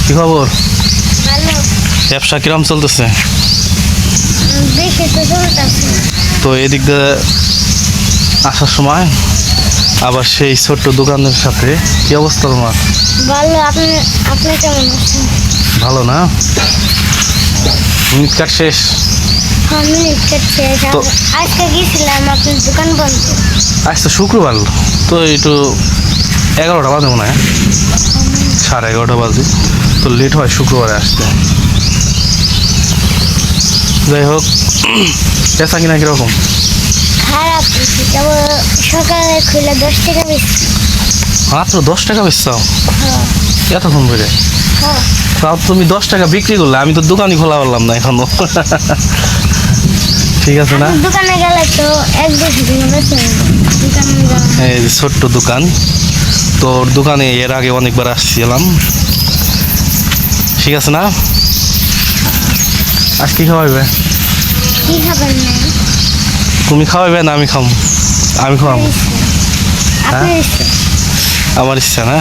কি খবর? ভালো। ব্যবসা কিরম চলতেছে? বেশি তো চলতেছে। তো এদিক দিয়ে আসার সময় আবার সেই ছোট্ট দোকানের সাথে কি অবস্থা তোমার? ভালো। আপনি আপনি কেমন আছেন? ভালো না? মিনিট কাট শেষ। হ্যাঁ, মিনিট কাটছে। তো- আজকে গিয়েছিলাম আপনার দোকান বন্ধ। আজ তো শুক্রবার, তো একটু 11টা বাজে মনে হয়, 11:30 বাজে, তো লেট হয় শুক্রবারে আসতে। যাই হোক, পেঁচা কিনা কিরকম? খারাপ হয়েছে। তবে সকালে খুলে 10 টাকা বেশি। মাত্র 10 টাকা বেচছাও হ্যাঁ এতক্ষণ করে? হ্যাঁ। তাও তুমি 10 টাকা বিক্রি করলে, আমি তো দোকানই খোলা পারলাম না এখনো। ঠিক আছে না? আপনি দোকানে গেলে তো 1-2 দিন বেশি দোকানে গেলে। এই যে ছোট্ট দোকান, তোর দোকানে এর আগে অনেকবার আসছিলাম। ঠিক আছে না? আজ কি খাওয়াইবে? কি খাবেন না? তুমি খাওয়াইবে না আমি খাম? আমি খাওয়াবো। আপনার ইচ্ছে। আমার ইচ্ছা না?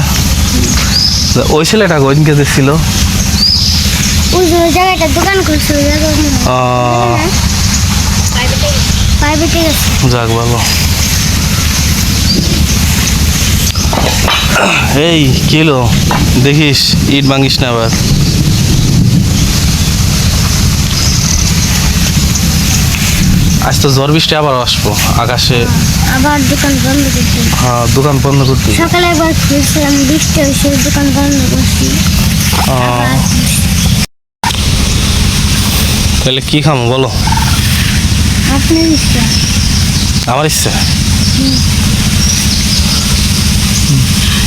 ওই ছেলেটা ওইদিনকে দিচ্ছিল, ওই যে ওই জায়গাটা দোকান করছে, ওই জায়গা প্রাইভেটে গেছে। যাক ভালো। এই কিলো দেখিস, ইট ভাঙিস না আবার। আজ তো ঝড় বৃষ্টি আবার আসবো আকাশে। আবার দোকান বন্ধ করছি। হ্যাঁ, দোকান বন্ধ করতে। সকালে একবার খুলছিলাম, বৃষ্টি হয়েছে, দোকান বন্ধ করছি। আবার তাহলে কি খামো বলো? আপনার ইচ্ছা। আমার ইচ্ছা।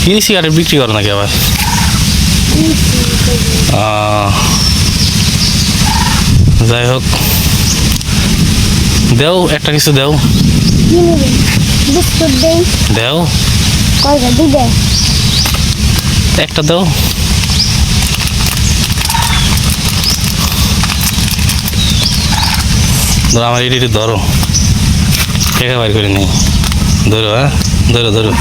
কি সিগারেট বিক্রি করো নাকি আবার? যাই হোক, দেও একটা কিছু দেও। কি নেবেন? বিস্কুট দেই। দেও কয়টা দিবে? একটা দেও। ধরো আমার এটি ধরো, টাকা বাইর করে নেই। ধরো, হ্যাঁ ধরো ধরো।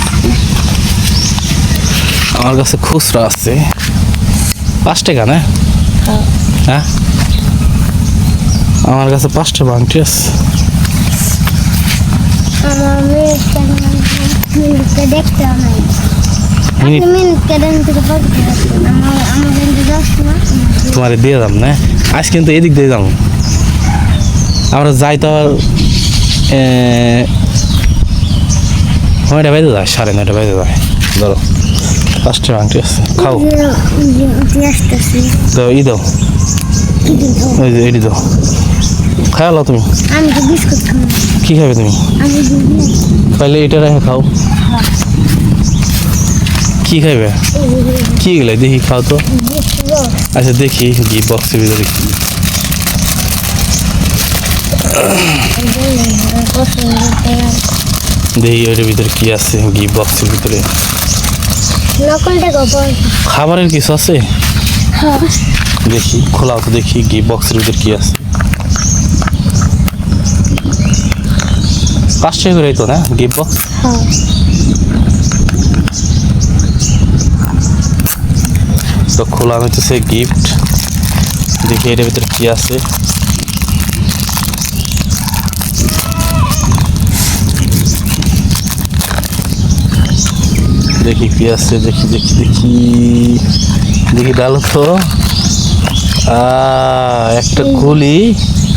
আমার কাছে খুচরা আছে 5 টাকা না? হ্যাঁ, আমার কাছে 5টা বাংটি আছে। আমার মিনিটটা দেখতে হবে। আপনি মিনিট মিনিটটা দেন থেকে পড়তে পারবেন। আমার কিন্তু 10 না। তোমারে দিয়ে দাম না, আজ কিন্তু এদিক দিয়ে যাবো আমরা যাই তো আর 9টা বেজে যায়, 9:30 বেজে যায়। ধরো 5টা বাংটি আছে, খাও। আসতেছি। তো ই দাও, কি দিব? ওই যে এটি দাও, খাওয়ালো তুমি। আমি তো বিস্কুট খাবো। কি খাবে তুমি? আমি দিব। তাহলে এটা রেখে খাও। কি খাইবে? কি গেলে দেখি, খাও তো। আচ্ছা দেখি গিফট বক্সের ভিতরে কি। দেখি ওইটার ভিতরে কি আছে, গিফট বক্সের ভিতরে নকল টাকা পাই। খাবারের কিছু আছে? দেখি, খোলাও তো দেখি গিফট বক্সের ভিতরে কি আছে। 5 টাকা করে তো না গিফট বক্স? তো খোলা হইতেছে গিফট, দেখি এটার ভিতরে কি আছে। দেখি কি আছে, দেখি দেখি দেখি দেখি, ডালো তো। একটা গুলি,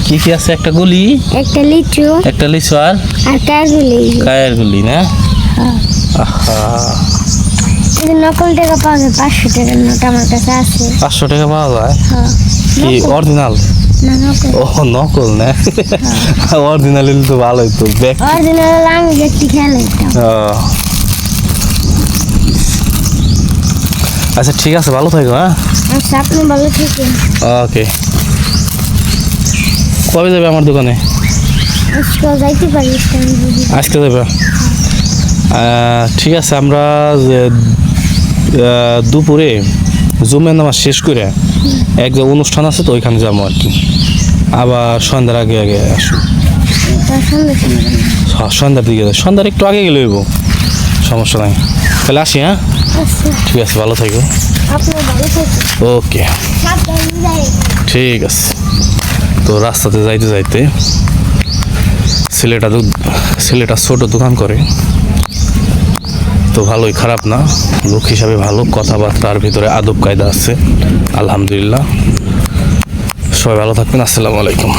কি কি আছে? একটা গুলি, একটা লিচু, একটা লিচু, আর কাজুলি। কায়ের গুলি না? আহা, নকল টাকা পাওয়া যায়। 500 টাকার নোট আমার কাছে আছে। 500 টাকা পাওয়া যায়? কি অরিজিনাল? না, নকল। ও নকল না, অরিজিনাল হলে তো ভালোই তো। ব্যাগ অরিজিনাল আমি দেখতে খেয়াল হইতাম। আচ্ছা ঠিক আছে, ভালো থাকো। হ্যাঁ, আচ্ছা, আপনি ভালো থাকেন। ওকে। কবে যাবে আমার দোকানে? আজকে যাইতে পারি। আজকে যাবে? ঠিক আছে, আমরা দুপুরে জুমের নামাজ শেষ করে এক যে অনুষ্ঠান আছে তো ওইখানে যাবো আর কি। আবার সন্ধ্যার আগে আগে আসবো। সন্ধ্যার দিকে, সন্ধ্যার একটু আগে গেলে হইব, সমস্যা নাই। তাহলে আসি। হ্যাঁ আচ্ছা। ঠিক আছে, ভালো থাকো। আপনি ভালো থাকুন। ওকে, সাবধানে যাই। ঠিক আছে। তো রাস্তাতে যাইতে যাইতে ছেলেটা ছোট দোকান করে, তো ভালোই, খারাপ না, লোক হিসাবে ভালো, কথাবার্তার ভিতরে আদব কায়দা আছে, আলহামদুলিল্লাহ। সবাই ভালো থাকবেন, আসসালামু আলাইকুম।